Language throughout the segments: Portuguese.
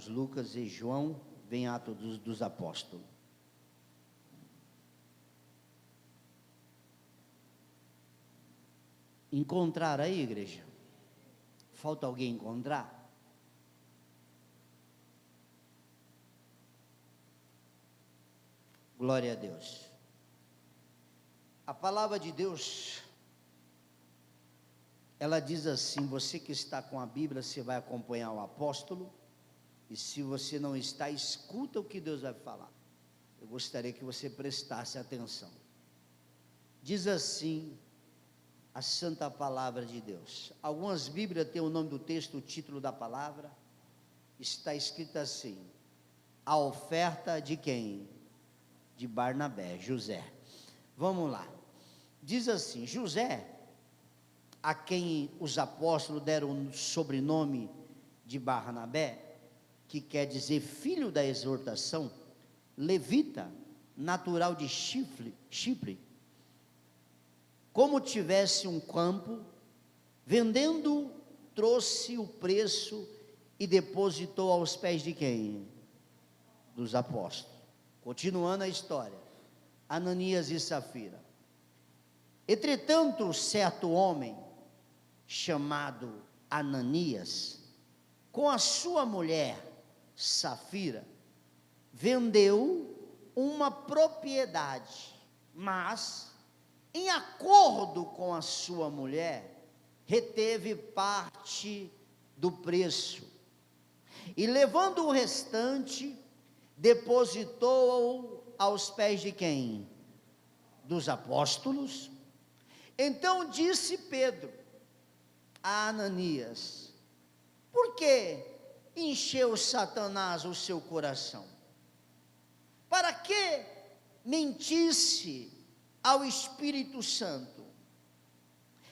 Marcos, Lucas e João, vem Atos dos Apóstolos. Encontraram aí, igreja? Falta alguém encontrar? Glória a Deus. A palavra de Deus, ela diz assim, você que está com a Bíblia, você vai acompanhar o apóstolo, e se você não está, escuta o que Deus vai falar. Eu gostaria que você prestasse atenção. Diz assim a santa palavra de Deus. Algumas Bíblias têm o nome do texto, o título da palavra, está escrito assim: a oferta de quem? De Barnabé, José. Vamos lá. Diz assim: José, a quem os apóstolos deram o sobrenome de Barnabé, que quer dizer filho da exortação, levita, natural de Chipre, como tivesse um campo, vendendo, trouxe o preço e depositou aos pés de quem? Dos apóstolos. Continuando a história, Ananias e Safira. Entretanto, certo homem, chamado Ananias, com a sua mulher, Safira, vendeu uma propriedade, mas, em acordo com a sua mulher, reteve parte do preço, e levando o restante, depositou aos pés de quem? Dos apóstolos. Então disse Pedro a Ananias: por que encheu Satanás o seu coração? Para que mentisse ao Espírito Santo,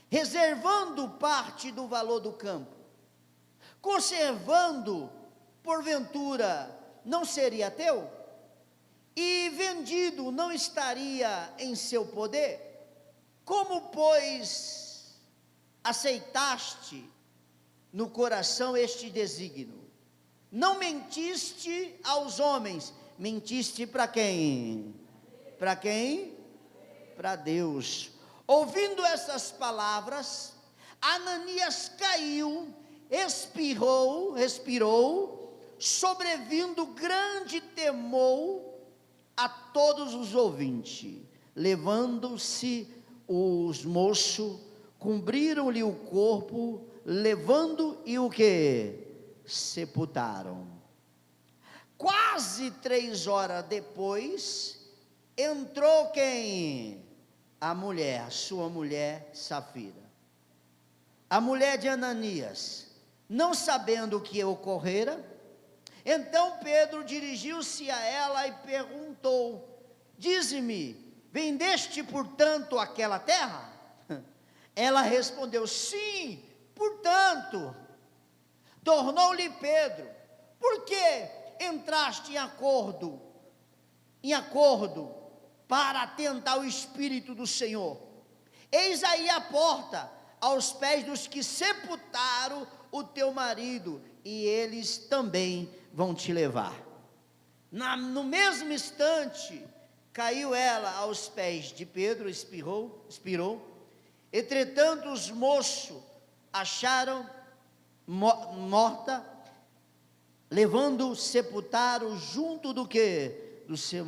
reservando parte do valor do campo, conservando, porventura, não seria teu? E vendido não estaria em seu poder? Como, pois, aceitaste no coração este desígnio? Não mentiste aos homens, mentiste para quem? Para quem? Para Deus. Ouvindo essas palavras, Ananias caiu, respirou, sobrevindo grande temor a todos os ouvintes. Levando-se os moços, cobriram-lhe o corpo, levando e o que? Sepultaram. Quase 3 horas depois, entrou quem? A mulher, sua mulher Safira, a mulher de Ananias, não sabendo o que ocorrera. Então Pedro dirigiu-se a ela e perguntou: dize-me, vendeste portanto aquela terra? Ela respondeu: sim, portanto. Tornou-lhe Pedro: por que entraste em acordo para tentar o Espírito do Senhor? Eis aí a porta aos pés dos que sepultaram o teu marido, e eles também vão te levar. No mesmo instante, caiu ela aos pés de Pedro, expirou. Entretanto, os moços acharam morta, levando, sepultaram junto do que? Do seu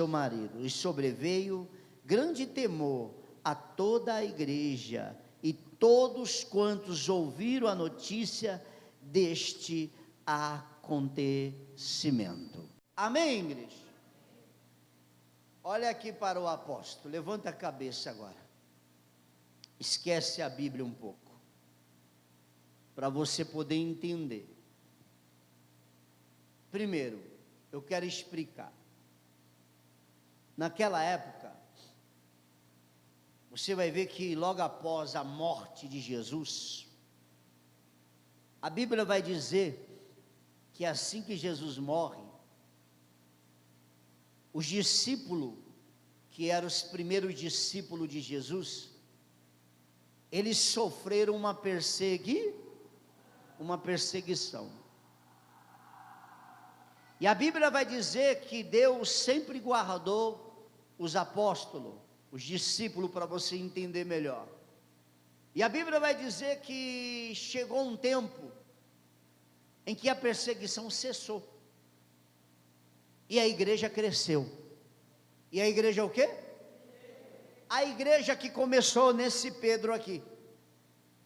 marido. E sobreveio grande temor a toda a igreja e todos quantos ouviram a notícia deste acontecimento. Amém, igreja? Olha aqui para o apóstolo, levanta a cabeça agora, esquece a Bíblia um pouco, para você poder entender. Primeiro, eu quero explicar. Naquela época, você vai ver que logo após a morte de Jesus, a Bíblia vai dizer que assim que Jesus morre, os discípulos, que eram os primeiros discípulos de Jesus, eles sofreram uma perseguição. E a Bíblia vai dizer que Deus sempre guardou os apóstolos, os discípulos, para você entender melhor. E a Bíblia vai dizer que chegou um tempo em que a perseguição cessou. E a igreja cresceu. E a igreja o quê? A igreja que começou nesse Pedro aqui.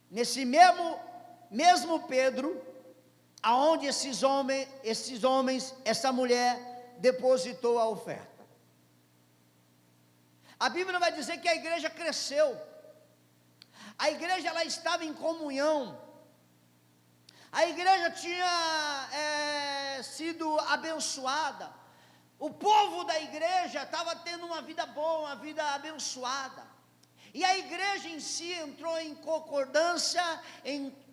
Nesse mesmo Pedro, aonde esses homens, essa mulher depositou a oferta. A Bíblia vai dizer que a igreja cresceu. A igreja, ela estava em comunhão. A igreja tinha sido abençoada. O povo da igreja estava tendo uma vida boa, uma vida abençoada. E a igreja em si entrou em concordância,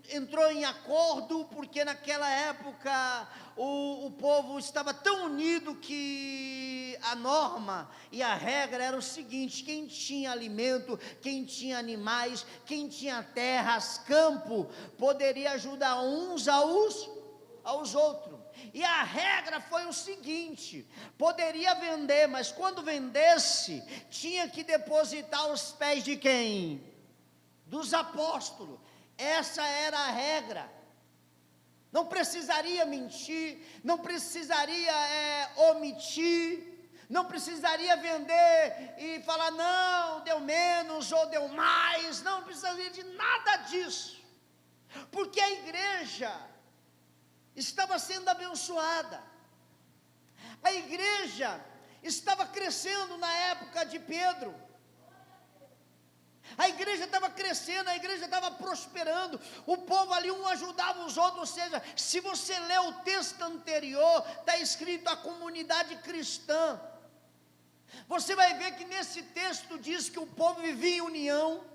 entrou em acordo, porque naquela época o povo estava tão unido que a norma e a regra era o seguinte: quem tinha alimento, quem tinha animais, quem tinha terras, campo, poderia ajudar uns aos outros. E a regra foi o seguinte: poderia vender, mas quando vendesse, tinha que depositar aos pés de quem? Dos apóstolos. Essa era a regra. Não precisaria mentir, não precisaria omitir, não precisaria vender e falar não, deu menos ou deu mais, não precisaria de nada disso, porque a igreja estava sendo abençoada, a igreja estava crescendo na época de Pedro, a igreja estava crescendo, a igreja estava prosperando, o povo ali um ajudava os outros. Ou seja, se você ler o texto anterior, está escrito a comunidade cristã, você vai ver que nesse texto diz que o povo vivia em união,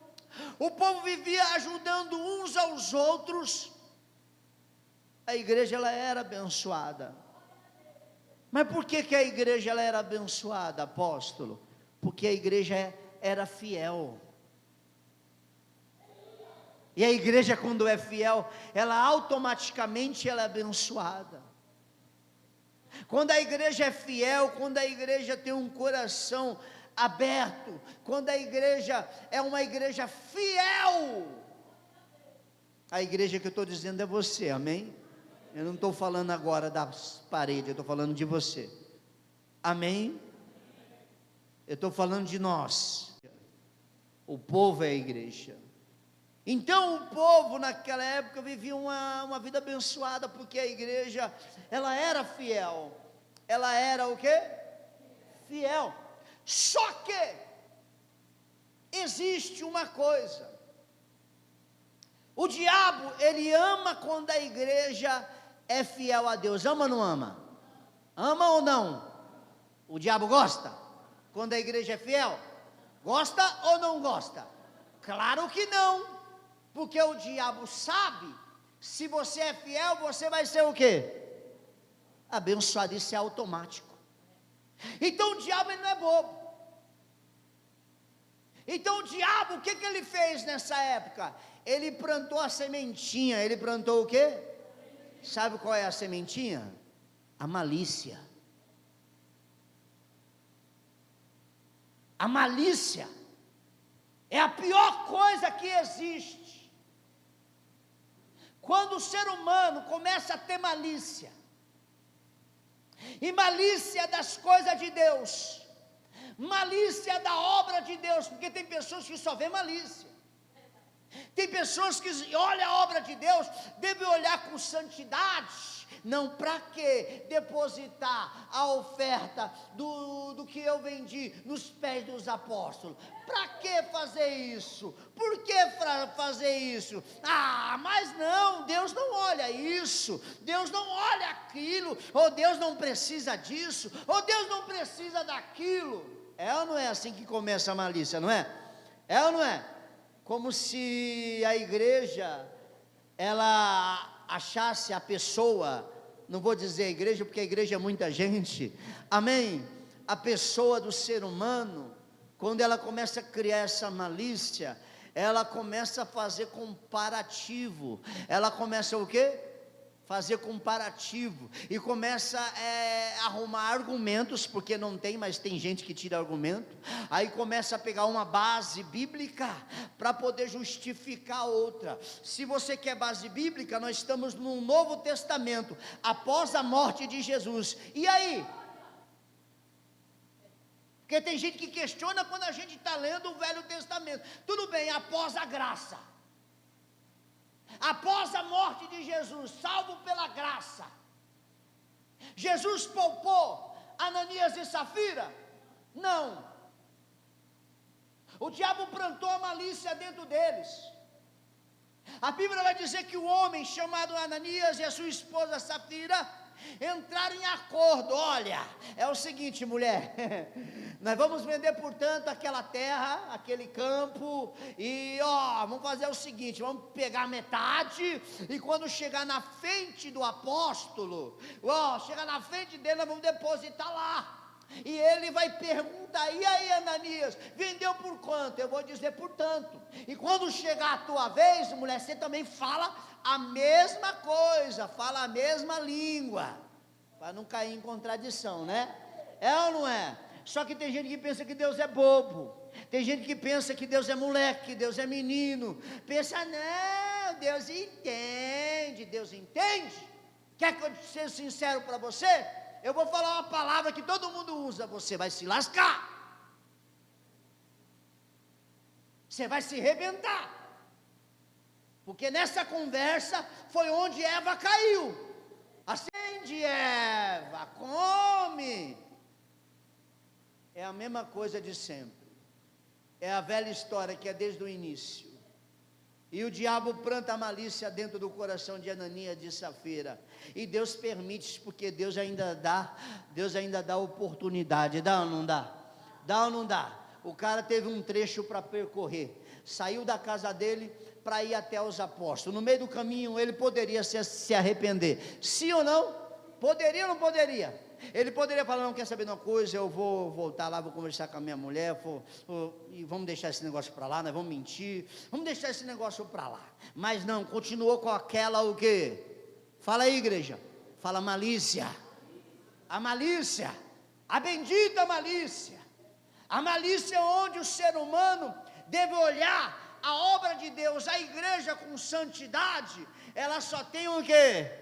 o povo vivia ajudando uns aos outros, a igreja ela era abençoada. Mas por que a igreja ela era abençoada, apóstolo? Porque a igreja era fiel. E a igreja, quando é fiel, ela automaticamente ela é abençoada. Quando a igreja é fiel, quando a igreja tem um coração aberto, quando a igreja é uma igreja fiel, a igreja que eu estou dizendo é você, amém? Eu não estou falando agora das paredes, eu estou falando de você, amém? Eu estou falando de nós. O povo é a igreja. Então o povo naquela época vivia uma vida abençoada, porque a igreja, ela era fiel. Ela era o quê? Fiel. Só que existe uma coisa: o diabo, ele ama quando a igreja é fiel a Deus. Ama ou não ama? Ama ou não? O diabo gosta quando a igreja é fiel? Gosta ou não gosta? Claro que não. Porque o diabo sabe, se você é fiel, você vai ser o quê? Abençoado, isso é automático. Então o diabo ele não é bobo. Então o diabo, o que ele fez nessa época? Ele plantou a sementinha. Ele plantou o quê? Sabe qual é a sementinha? A malícia. A malícia é a pior coisa que existe. Quando o ser humano começa a ter malícia, e malícia das coisas de Deus, malícia da obra de Deus, porque tem pessoas que só vê malícia, tem pessoas que olham a obra de Deus, devem olhar com santidade. Não, para que depositar a oferta do que eu vendi nos pés dos apóstolos? Para que fazer isso? Por que fazer isso? Mas não, Deus não olha isso, Deus não olha aquilo, ou Deus não precisa disso, ou Deus não precisa daquilo. É ou não é assim que começa a malícia, não é? É ou não é? Como se a igreja, ela achasse a pessoa, não vou dizer a igreja, porque a igreja é muita gente, amém? A pessoa do ser humano, quando ela começa a criar essa malícia, ela começa a fazer comparativo, ela começa o quê? fazer comparativo, e começa a arrumar argumentos, porque não tem, mas tem gente que tira argumento, aí começa a pegar uma base bíblica, para poder justificar outra. Se você quer base bíblica, nós estamos no Novo Testamento, após a morte de Jesus, e aí? Porque tem gente que questiona quando a gente está lendo o Velho Testamento, tudo bem, após a graça, após a morte de Jesus, salvo pela graça, Jesus poupou Ananias e Safira? Não. O diabo plantou a malícia dentro deles. A Bíblia vai dizer que o homem chamado Ananias e a sua esposa Safira entraram em acordo. Olha, é o seguinte, mulher, nós vamos vender, portanto, aquela terra, aquele campo, e vamos fazer o seguinte, vamos pegar metade, e quando chegar na frente do apóstolo, chegar na frente dele, nós vamos depositar lá, e ele vai perguntar, e aí, Ananias, vendeu por quanto? Eu vou dizer por tanto, e quando chegar a tua vez, mulher, você também fala a mesma coisa, fala a mesma língua, para não cair em contradição, né? É ou não é? Só que tem gente que pensa que Deus é bobo, tem gente que pensa que Deus é moleque, Deus é menino, pensa, não, Deus entende, quer que eu seja sincero para você? Eu vou falar uma palavra que todo mundo usa, você vai se lascar, você vai se arrebentar, porque nessa conversa foi onde Eva caiu. Acende, Eva, come. É a mesma coisa de sempre, é a velha história que é desde o início. E o diabo planta a malícia dentro do coração de Ananias e de Safira, e Deus permite, porque Deus ainda dá oportunidade. Dá ou não dá? Dá ou não dá? O cara teve um trecho para percorrer, saiu da casa dele para ir até os apóstolos. No meio do caminho ele poderia se arrepender, sim ou não? Poderia ou não poderia? Ele poderia falar, não, quer saber de uma coisa, eu vou voltar lá, vou conversar com a minha mulher, e vamos deixar esse negócio para lá, nós vamos mentir, vamos deixar esse negócio para lá. Mas não, continuou com aquela o quê? Fala aí, igreja, fala malícia. A malícia, a bendita malícia, a malícia onde o ser humano deve olhar a obra de Deus, a igreja com santidade, ela só tem o quê?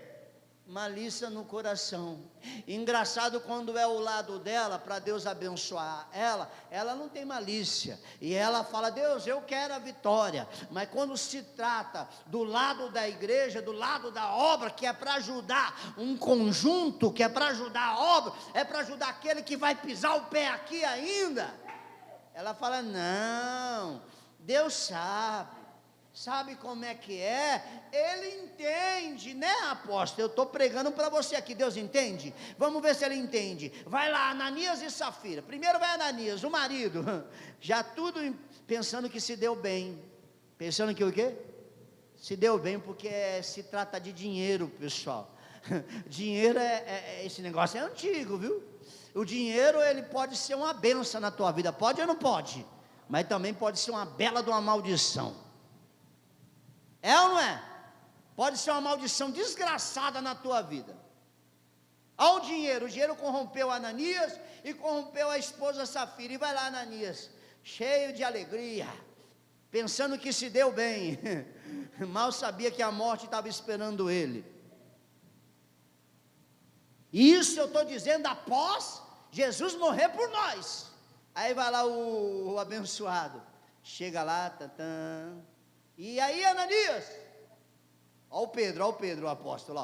Malícia no coração. Engraçado, quando é o lado dela, para Deus abençoar ela não tem malícia, e ela fala, Deus, eu quero a vitória. Mas quando se trata do lado da igreja, do lado da obra, que é para ajudar um conjunto, que é para ajudar a obra, é para ajudar aquele que vai pisar o pé aqui ainda, ela fala, não, Deus sabe como é que é, Ele entende, né, apóstolo? Eu estou pregando para você aqui, Deus entende? Vamos ver se Ele entende. Vai lá, Ananias e Safira. Primeiro vai Ananias, o marido, já tudo pensando que se deu bem, pensando que o quê? Se deu bem, porque se trata de dinheiro, pessoal. Dinheiro esse negócio é antigo, viu? O dinheiro, ele pode ser uma bênção na tua vida, pode ou não pode? Mas também pode ser uma bela de uma maldição. É ou não é? Pode ser uma maldição desgraçada na tua vida. Olha o dinheiro corrompeu Ananias e corrompeu a esposa Safira. E vai lá Ananias, cheio de alegria, pensando que se deu bem, mal sabia que a morte estava esperando ele. Isso eu estou dizendo após Jesus morrer por nós. Aí vai lá o abençoado, chega lá, e aí Ananias, ó o Pedro, o apóstolo,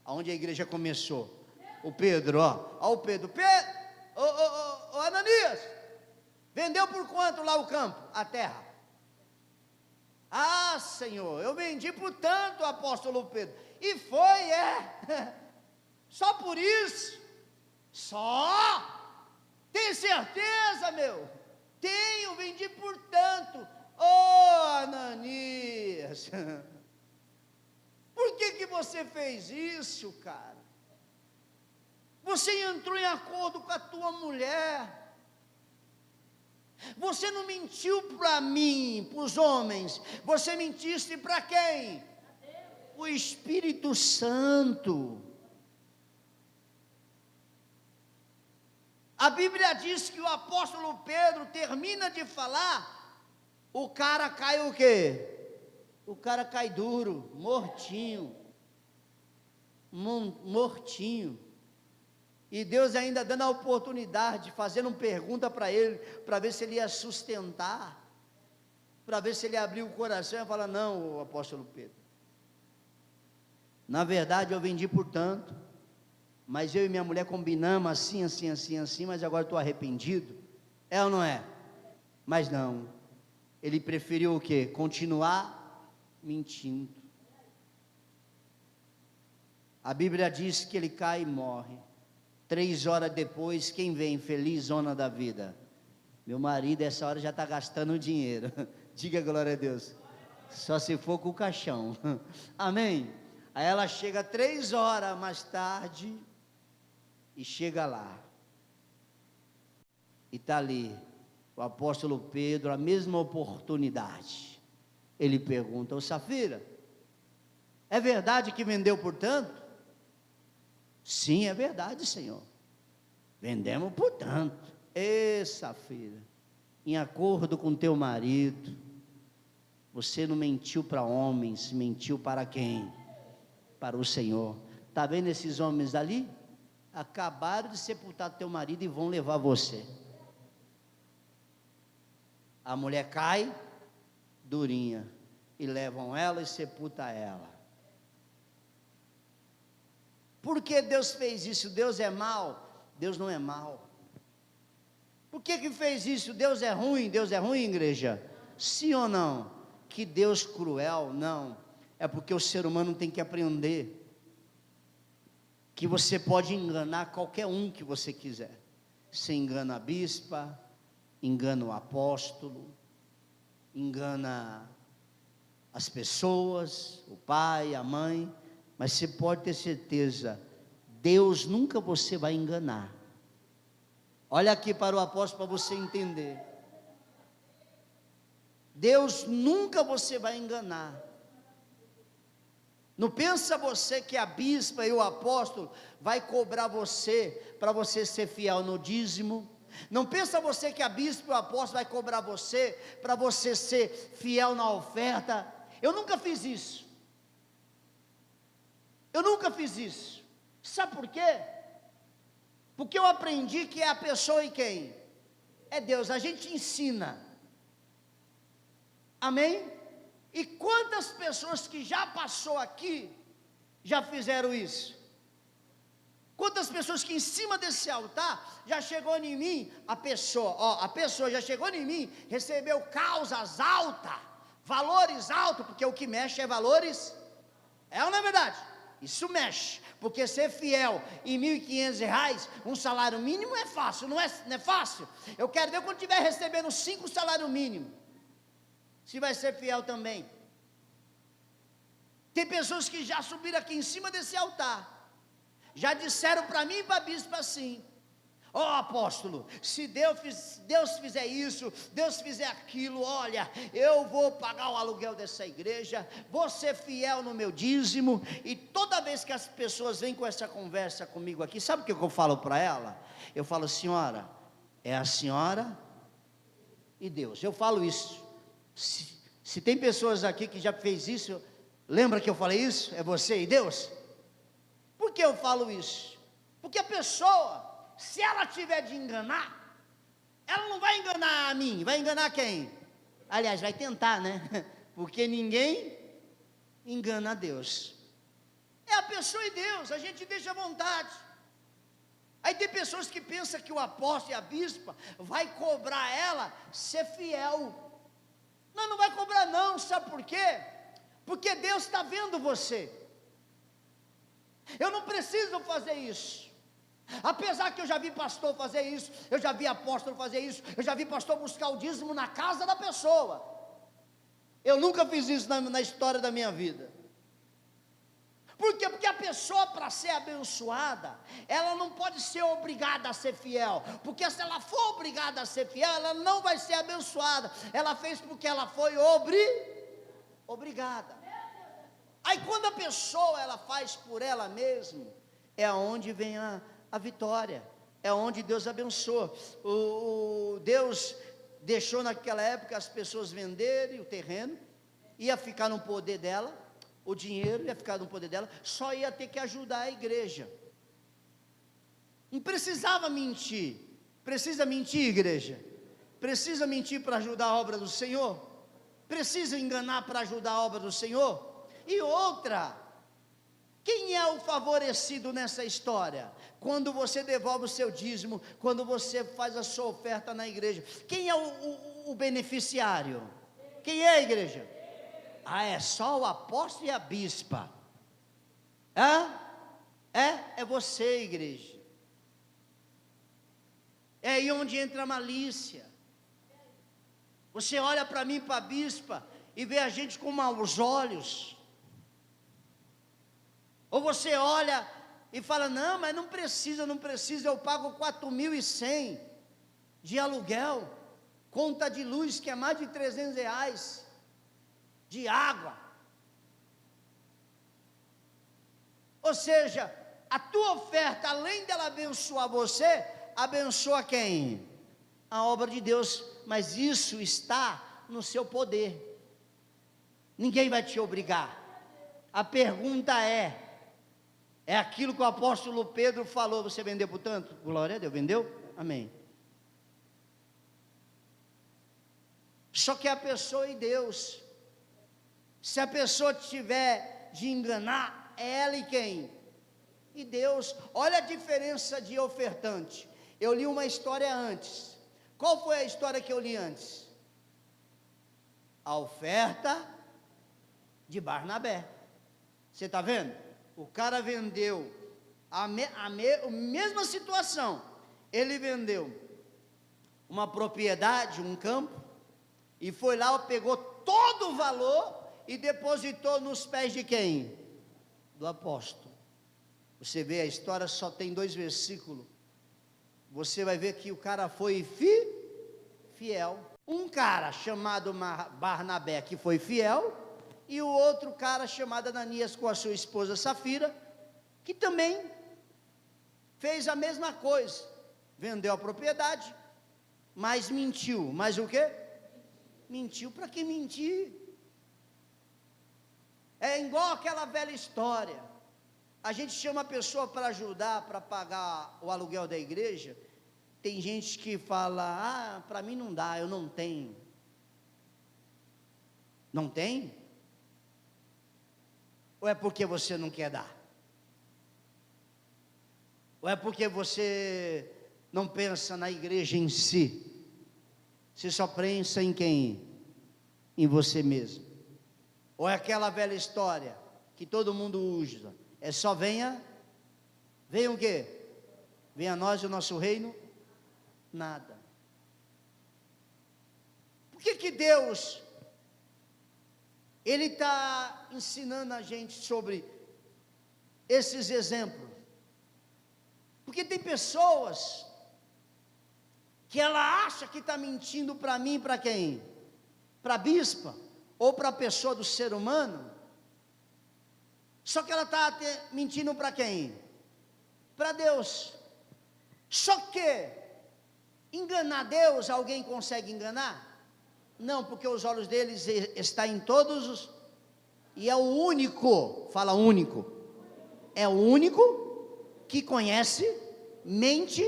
ó, onde a igreja começou, o Pedro, ó o Pedro, Ananias, vendeu por quanto lá o campo, a terra? Ah, Senhor, eu vendi por tanto, apóstolo Pedro, e foi, só por isso, tem certeza, meu? Tenho, vendi por tanto. Ananias, por que você fez isso, cara? Você entrou em acordo com a tua mulher, você não mentiu para mim, para os homens, você mentiste para quem? o Espírito Santo. A Bíblia diz que o apóstolo Pedro termina de falar, o cara cai o quê? O cara cai duro, mortinho. Mortinho. E Deus ainda dando a oportunidade, fazendo uma pergunta para ele, para ver se ele ia sustentar, para ver se ele abriu o coração e falar: não, apóstolo Pedro, na verdade eu vendi por tanto, mas eu e minha mulher combinamos assim, assim, assim, assim, mas agora estou arrependido. É ou não é? Mas não, ele preferiu o quê? Continuar mentindo. A Bíblia diz que ele cai e morre. 3 horas depois, quem vem feliz, zona da vida? Meu marido, essa hora já está gastando dinheiro. Diga glória a Deus. Só se for com o caixão. Amém? Aí ela chega 3 horas mais tarde e chega lá. E está ali o apóstolo Pedro, a mesma oportunidade. Ele pergunta: ô Safira, é verdade que vendeu por tanto? Sim, é verdade, Senhor. Vendemos por tanto. Ê, Safira, em acordo com teu marido, você não mentiu para homens, mentiu para quem? Para o Senhor. Está vendo esses homens ali? Acabaram de sepultar teu marido e vão levar você. A mulher cai, durinha, e levam ela e sepulta ela. Por que Deus fez isso? Deus é mau? Deus não é mau. Por que fez isso? Deus é ruim? Deus é ruim, igreja? Sim ou não? Que Deus cruel? Não. É porque o ser humano tem que aprender que você pode enganar qualquer um que você quiser. Você engana a bispa, engana o apóstolo, engana as pessoas, o pai, a mãe, mas você pode ter certeza, Deus nunca você vai enganar. Olha aqui para o apóstolo para você entender. Deus nunca você vai enganar. Não pensa você que a bispa e o apóstolo vai cobrar você para você ser fiel no dízimo. Não pensa você que a bispa e o apóstolo vai cobrar você para você ser fiel na oferta. Eu nunca fiz isso. Eu nunca fiz isso. Sabe por quê? Porque eu aprendi que é a pessoa e quem? É Deus. A gente ensina. Amém? E quantas pessoas que já passou aqui já fizeram isso? Quantas pessoas que em cima desse altar já chegou em mim, a pessoa já chegou em mim, recebeu causas altas, valores altos, porque o que mexe é valores, é ou não é verdade? Isso mexe, porque ser fiel em R$1.500, um salário mínimo é fácil, não é fácil? Eu quero ver quando estiver recebendo 5 salários mínimos, se vai ser fiel também. Tem pessoas que já subiram aqui em cima desse altar, já disseram para mim e para a bispa assim: apóstolo, se Deus fizer isso, Deus fizer aquilo, olha, eu vou pagar o aluguel dessa igreja, vou ser fiel no meu dízimo. E toda vez que as pessoas vêm com essa conversa comigo aqui, sabe o que eu falo para ela? Eu falo: senhora, é a senhora e Deus. Eu falo isso. Se tem pessoas aqui que já fez isso, lembra que eu falei isso? É você e Deus? Por que eu falo isso? Porque a pessoa, se ela tiver de enganar, ela não vai enganar a mim, vai enganar quem? Aliás, vai tentar, né? Porque ninguém engana a Deus. É a pessoa e Deus, a gente deixa à vontade. Aí tem pessoas que pensam que o apóstolo e a bispa vai cobrar ela ser fiel. Não vai cobrar não, sabe por quê? Porque Deus está vendo você. Eu não preciso fazer isso. Apesar que eu já vi pastor fazer isso, eu já vi apóstolo fazer isso, eu já vi pastor buscar o dízimo na casa da pessoa. Eu nunca fiz isso na história da minha vida. Por quê? Porque a pessoa, para ser abençoada, ela não pode ser obrigada a ser fiel, porque se ela for obrigada a ser fiel, ela não vai ser abençoada. Ela fez porque ela foi obrigada. Aí quando a pessoa ela faz por ela mesma, é onde vem a vitória, é onde Deus abençoa. Deus deixou naquela época as pessoas venderem o terreno, ia ficar no poder dela, o dinheiro ia ficar no poder dela, só ia ter que ajudar a igreja. Não precisava mentir. Precisa mentir, igreja? Precisa mentir para ajudar a obra do Senhor? Precisa enganar para ajudar a obra do Senhor? E outra, quem é o favorecido nessa história? Quando você devolve o seu dízimo, quando você faz a sua oferta na igreja, quem é o beneficiário? Quem é a igreja? É só o apóstolo e a bispa. É você, igreja. É aí onde entra a malícia. Você olha para mim, para a bispa, e vê a gente com maus olhos. Ou você olha e fala, não, mas não precisa, eu pago 4.100 de aluguel, conta de luz que é mais de R$300, de água. Ou seja, a tua oferta, além dela abençoar você, abençoa quem? A obra de Deus, mas isso está no seu poder, ninguém vai te obrigar. A pergunta é aquilo que o apóstolo Pedro falou, você vendeu por tanto? Glória a Deus, vendeu? Amém. Só que a pessoa e Deus, se a pessoa tiver de enganar, é ela e quem? E Deus. Olha a diferença de ofertante. Eu li uma história antes. Qual foi a história que eu li antes? A oferta de Barnabé. Você está vendo? O cara vendeu a mesma situação. Ele vendeu uma propriedade, um campo, e foi lá, pegou todo o valor e depositou nos pés de quem? Do apóstolo. Você vê a história, só tem 2 versículos. Você vai ver que o cara foi fiel. Um cara chamado Barnabé, que foi fiel, e o outro cara chamado Ananias, com a sua esposa Safira, que também fez a mesma coisa, vendeu a propriedade, mas mentiu. Mas o quê? Mentiu. Para que mentir? É igual aquela velha história. A gente chama a pessoa para ajudar, para pagar o aluguel da igreja. Tem gente que fala, para mim não dá, eu não tenho. Não tem? Ou é porque você não quer dar? Ou é porque você não pensa na igreja em si? Você só pensa em quem? Em você mesmo. Ou é aquela velha história que todo mundo usa? É só venha o quê? Venha a nós e o nosso reino? Nada. Por que Deus, Ele está ensinando a gente sobre esses exemplos? Porque tem pessoas que ela acha que está mentindo para mim, para quem? Para a bispa, ou para a pessoa do ser humano. Só que ela está mentindo para quem? Para Deus. Só que enganar Deus, alguém consegue enganar? Não, porque os olhos deles estão em todos os, e é o único, fala único, é o único que conhece mente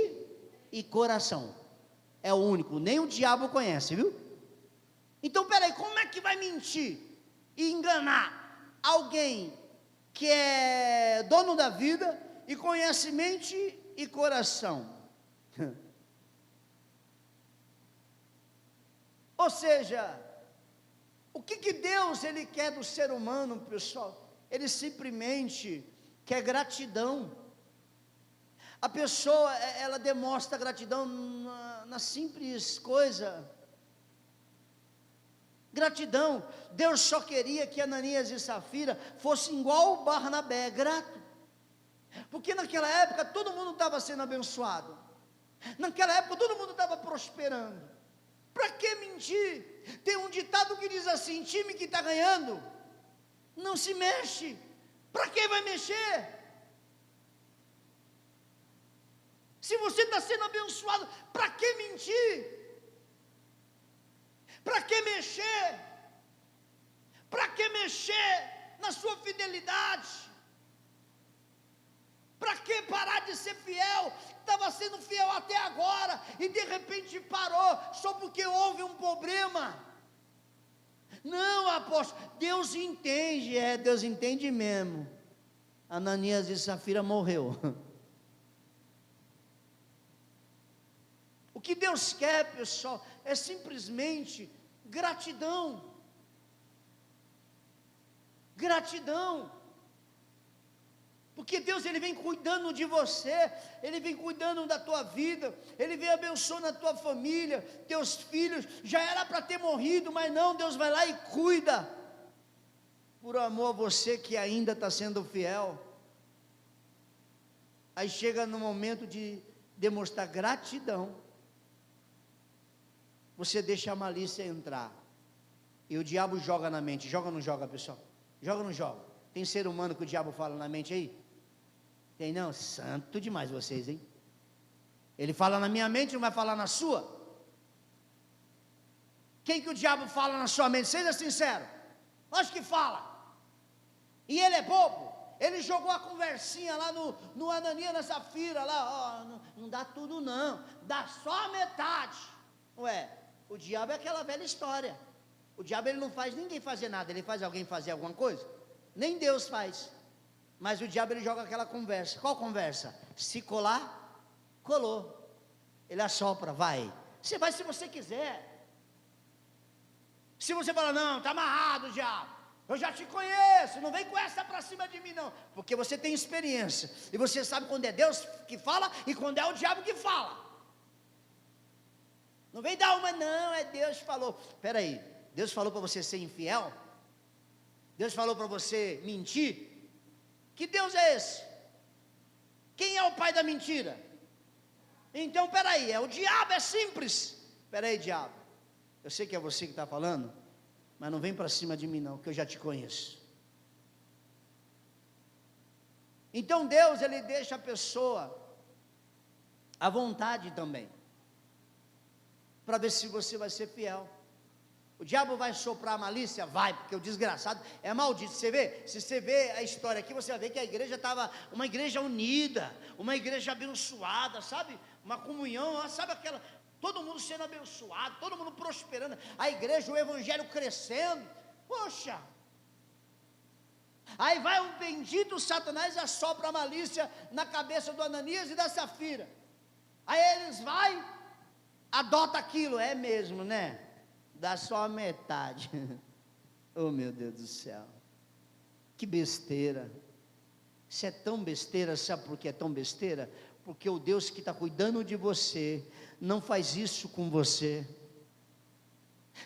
e coração. É o único, nem o diabo conhece, viu? Então, peraí, como é que vai mentir e enganar alguém que é dono da vida e conhece mente e coração? Ou seja, o que Deus Ele quer do ser humano, pessoal? Ele simplesmente quer gratidão. A pessoa, ela demonstra gratidão na simples coisa. Gratidão. Deus só queria que Ananias e Safira fossem igual o Barnabé, grato. Porque naquela época todo mundo estava sendo abençoado. Naquela época todo mundo estava prosperando. Para que mentir? Tem um ditado que diz assim: time que está ganhando Não se mexe. Para que vai mexer? Se você está sendo abençoado, para que mentir? Para que mexer? Para que mexer na sua fidelidade? Para que parar de ser fiel? Estava sendo fiel até agora e de repente parou só porque houve um problema. Não, apóstolo, Deus entende, Deus entende mesmo. Ananias e Safira morreu. O que Deus quer, pessoal, é simplesmente gratidão. Gratidão. Porque Deus, Ele vem cuidando de você, Ele vem cuidando da tua vida, Ele vem abençoando a tua família, teus filhos. Já era para ter morrido, mas não, Deus vai lá e cuida, por amor a você que ainda está sendo fiel. Aí chega no momento de demonstrar gratidão, você deixa a malícia entrar, e o diabo joga na mente. Joga ou não joga, pessoal? Joga ou não joga? Tem ser humano que o diabo fala na mente aí? Tem não? Santo demais vocês, hein? Ele fala na minha mente, não vai falar na sua? Quem que o diabo fala na sua mente? Seja sincero. Acho que fala. E ele é bobo. Ele jogou a conversinha lá no Ananias, na Safira, lá, ó, não dá tudo não, dá só a metade. Ué, o diabo é aquela velha história. O diabo, ele não faz ninguém fazer nada, ele faz alguém fazer alguma coisa? Nem Deus faz. Mas o diabo, ele joga aquela conversa. Qual conversa? Se colar, colou. Ele assopra, vai. Você vai se você quiser. Se você falar, não, está amarrado, diabo, eu já te conheço, não vem com essa para cima de mim não, porque você tem experiência, e você sabe quando é Deus que fala, e quando é o diabo que fala. Não vem dar uma, não, é Deus que falou. Espera aí, Deus falou para você ser infiel? Deus falou para você mentir? Que Deus é esse? Quem é o pai da mentira? Então, peraí, é o diabo, é simples. Peraí, diabo, eu sei que é você que está falando, mas não vem para cima de mim não, que eu já te conheço. Então Deus, Ele deixa a pessoa à vontade também, para ver se você vai ser fiel. O diabo vai soprar a malícia? Vai, porque o desgraçado é maldito. Você vê? Se você vê a história aqui, você vai ver que a igreja estava uma igreja unida, uma igreja abençoada, sabe? Uma comunhão, sabe aquela, todo mundo sendo abençoado, todo mundo prosperando, a igreja, o evangelho crescendo. Poxa! Aí vai um bendito Satanás e assopra a malícia na cabeça do Ananias e da Safira. Aí eles vai, adota aquilo, é mesmo, né? Dá só a metade. Oh, meu Deus do céu, que besteira. Isso é tão besteira. Sabe por que é tão besteira? Porque o Deus que está cuidando de você não faz isso com você.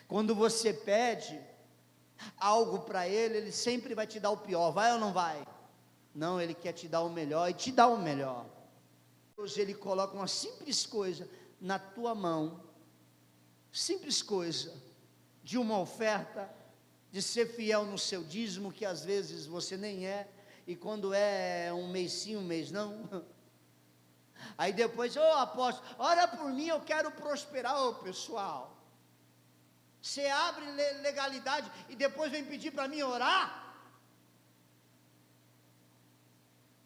Quando você pede algo para Ele, Ele sempre vai te dar o pior. Vai ou não vai? Não, Ele quer te dar o melhor e te dá o melhor. Deus, Ele coloca uma simples coisa na tua mão, simples coisa, de uma oferta, de ser fiel no seu dízimo, que às vezes você nem é, e quando é um mês sim, um mês não. Aí depois, apóstolo, ora por mim, eu quero prosperar. Pessoal, você abre legalidade e depois vem pedir para mim orar?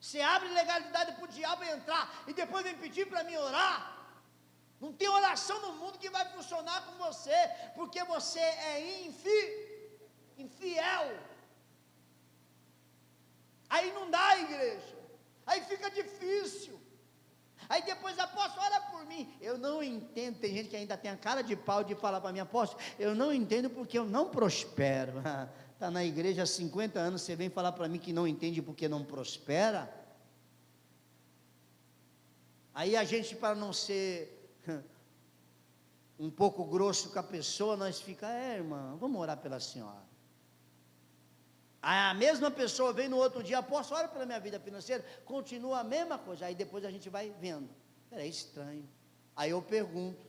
Você abre legalidade para o diabo entrar e depois vem pedir para mim orar? Não tem oração no mundo que vai funcionar com você, porque você é infiel. Aí não dá, igreja, aí fica difícil. Aí depois, apóstolo, ora por mim. Eu não entendo, tem gente que ainda tem a cara de pau de falar para mim, apóstolo, eu não entendo porque eu não prospero. Está na igreja há 50 anos, você vem falar para mim que não entende porque não prospera? Aí a gente, para não ser um pouco grosso com a pessoa, nós fica, irmã, vamos orar pela senhora. Aí a mesma pessoa vem no outro dia, apóstolo, ora pela minha vida financeira, continua a mesma coisa. Aí depois a gente vai vendo, é estranho. Aí eu pergunto,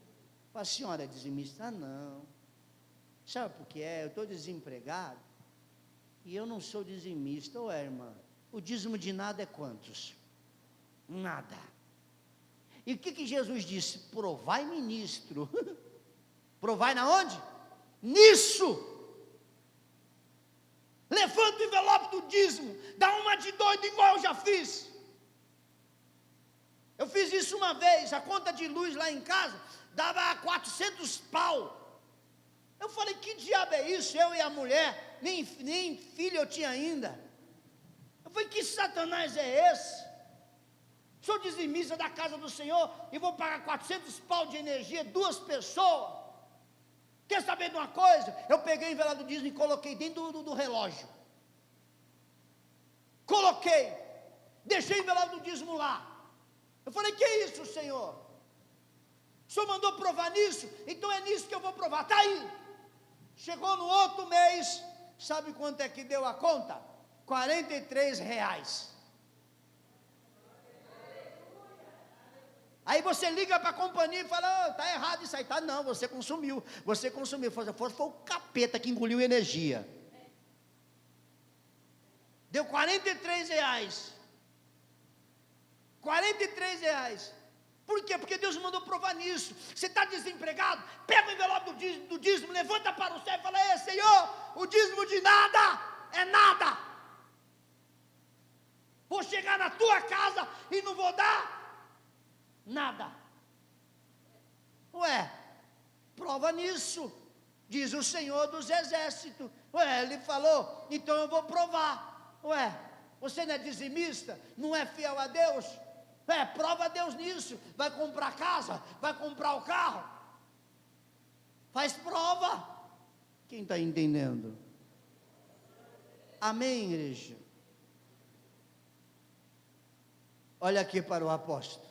a senhora é dizimista? Não. Sabe por que é? Eu estou desempregado. E eu não sou dizimista. Ué, irmã, o dízimo de nada é quantos? Nada. E o que Jesus disse? Provai, ministro. Provai na onde? Nisso. Levanta o envelope do dízimo, dá uma de doido igual eu já fiz. Eu fiz isso uma vez, a conta de luz lá em casa dava 400 pau. Eu falei, que diabo é isso? Eu e a mulher, nem filho eu tinha ainda. Eu falei, que satanás é esse? Sou dizimista da casa do Senhor e vou pagar 400 pau de energia, 2 pessoas. Quer saber de uma coisa? Eu peguei o envelope do dízimo e coloquei dentro do relógio. Coloquei, deixei o envelope do dízimo lá. Eu falei, que é isso, Senhor? O Senhor mandou provar nisso? Então é nisso que eu vou provar. Está aí. Chegou no outro mês, sabe quanto é que deu a conta? R$43. Aí você liga para a companhia e fala, está errado isso aí. Tá, não, você consumiu. Foi o capeta que engoliu energia. Deu R$43. R$43. Por quê? Porque Deus mandou provar nisso. Você está desempregado? Pega o envelope do dízimo, levanta para o céu e fala, Senhor, o dízimo de nada é nada. Vou chegar na tua casa e não vou dar nada. Ué, prova nisso, diz o Senhor dos Exércitos. Ué, ele falou, então eu vou provar. Ué, você não é dizimista? Não é fiel a Deus? Prova a Deus nisso. Vai comprar casa? Vai comprar o carro? Faz prova. Quem está entendendo? Amém, igreja? Olha aqui para o apóstolo.